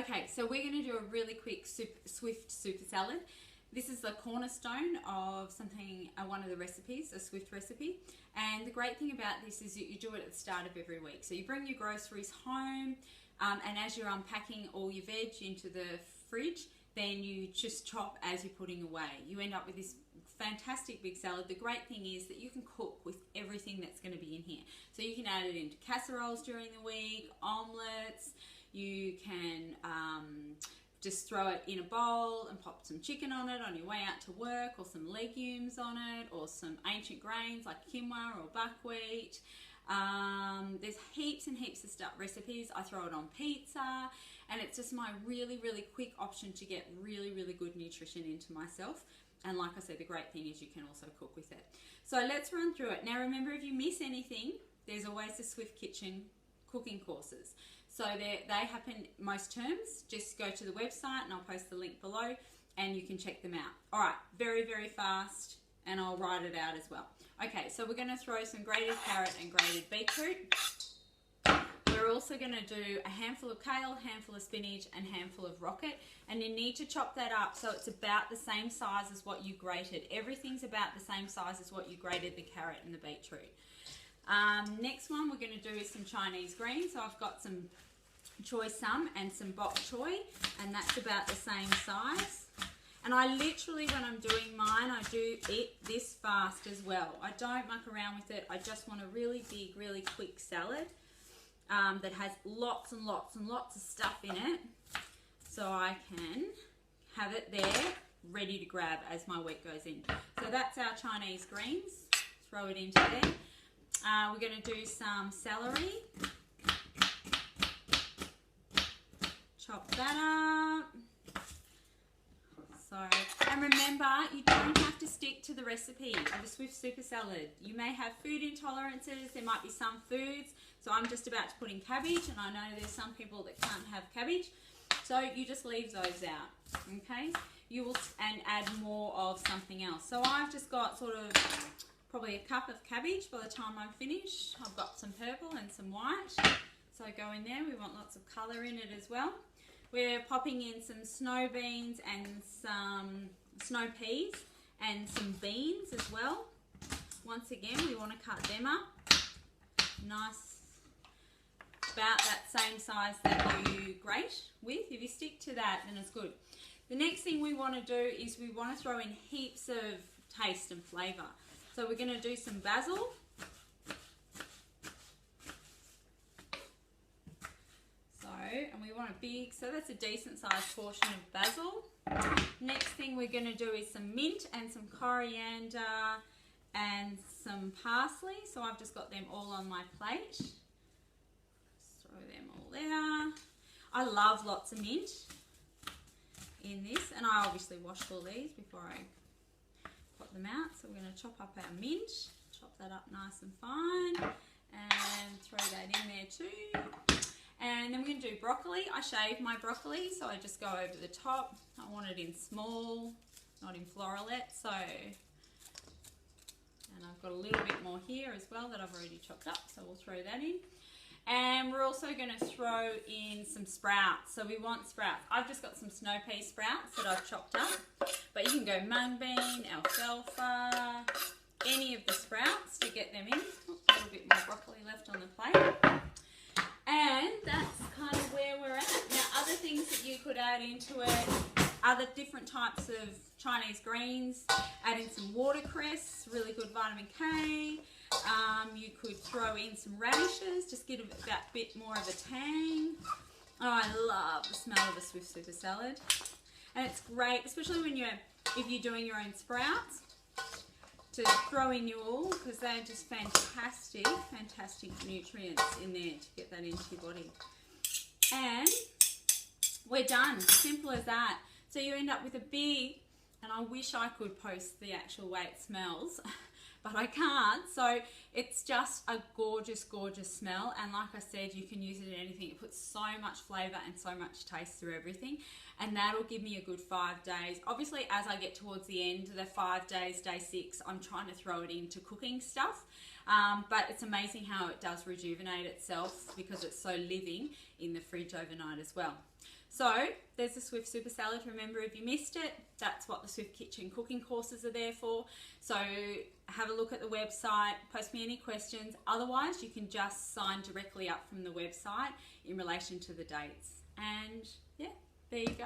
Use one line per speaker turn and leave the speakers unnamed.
Okay, so we're going to do a really quick Swift super salad. This is the cornerstone of something, one of the recipes, a Swift recipe. And the great thing about this is that you do it at the start of every week. So you bring your groceries home, and as you're unpacking all your veg into the fridge, then you just chop as you're putting away. You end up with this fantastic big salad. The great thing is that you can cook with everything that's going to be in here. So you can add it into casseroles during the week, omelettes. You can just throw it in a bowl and pop some chicken on it on your way out to work, or some legumes on it, or some ancient grains like quinoa or buckwheat. There's heaps and heaps of stuff, recipes. I throw it on pizza, and it's just my really, really quick option to get really, really good nutrition into myself. And like I said, the great thing is you can also cook with it. So let's run through it. Now remember, if you miss anything, there's always the Swift Kitchen cooking courses. So they happen most terms. Just go to the website and I'll post the link below and you can check them out. All right, very, very fast, and I'll write it out as well. Okay, so we're gonna throw some grated carrot and grated beetroot. We're also gonna do a handful of kale, handful of spinach, and handful of rocket. And you need to chop that up so it's about the same size as what you grated. Everything's about the same size as what you grated the carrot and the beetroot. Next one we're going to do is some Chinese greens. So I've got some choy sum and some bok choy, and that's about the same size. And I literally, when I'm doing mine, I do it this fast as well. I don't muck around with it. I just want a really big, really quick salad that has lots and lots and lots of stuff in it, so I can have it there ready to grab as my week goes in. So that's our Chinese greens. Throw it into there. We're going to do some celery. Chop that up. So, and remember, you don't have to stick to the recipe of a Swift Super Salad. You may have food intolerances. There might be some foods. So I'm just about to put in cabbage, and I know there's some people that can't have cabbage. So you just leave those out, okay? You will, and add more of something else. So I've just got sort of probably a cup of cabbage by the time I'm finished. I've got some purple and some white. So go in there. We want lots of colour in it as well. We're popping in some snow beans and some snow peas and some beans as well. Once again, we want to cut them up. Nice, about that same size that you grate with. If you stick to that, then it's good. The next thing we want to do is we want to throw in heaps of taste and flavour. So we're going to do some basil. And we want a big, so that's a decent sized portion of basil. Next thing we're going to do is some mint and some coriander and some parsley. So I've just got them all on my plate. Just throw them all there. I love lots of mint in this, and I obviously washed all these before I put them out. So we're going to chop up our mint, chop that up nice and fine, and throw that in there too. And then we're going to do broccoli. I shave my broccoli, so I just go over the top. I want it in small, not in floralette. So, and I've got a little bit more here as well that I've already chopped up, so we'll throw that in. And we're also going to throw in some sprouts. So we want sprouts. I've just got some snow pea sprouts that I've chopped up, but you can go mung bean, alfalfa, any of the sprouts to get them in. Oops, a little bit more broccoli left on the plate. And that's kind of where we're at. Now, other things that you could add into it, other different types of Chinese greens, add in some watercress, really good vitamin K. You could throw in some radishes, just get a bit more of a tang. Oh, I love the smell of a Swift Super Salad. And it's great, especially when if you're doing your own sprouts, to throw in your all, because they're just fantastic, fantastic nutrients in there to get that into your body. And we're done. Simple as that. So you end up with a big, and I wish I could post the actual way it smells, but I can't. So it's just a gorgeous, gorgeous smell. And like I said, you can use it in anything. It puts so much flavour and so much taste through everything. And that'll give me a good 5 days. Obviously, as I get towards the end, the 5 days, day 6, I'm trying to throw it into cooking stuff. But it's amazing how it does rejuvenate itself because it's so living in the fridge overnight as well. So there's the Swift Super Salad. Remember, if you missed it, that's what the Swift Kitchen cooking courses are there for. So have a look at the website, post me any questions. Otherwise, you can just sign directly up from the website in relation to the dates. And yeah, there you go.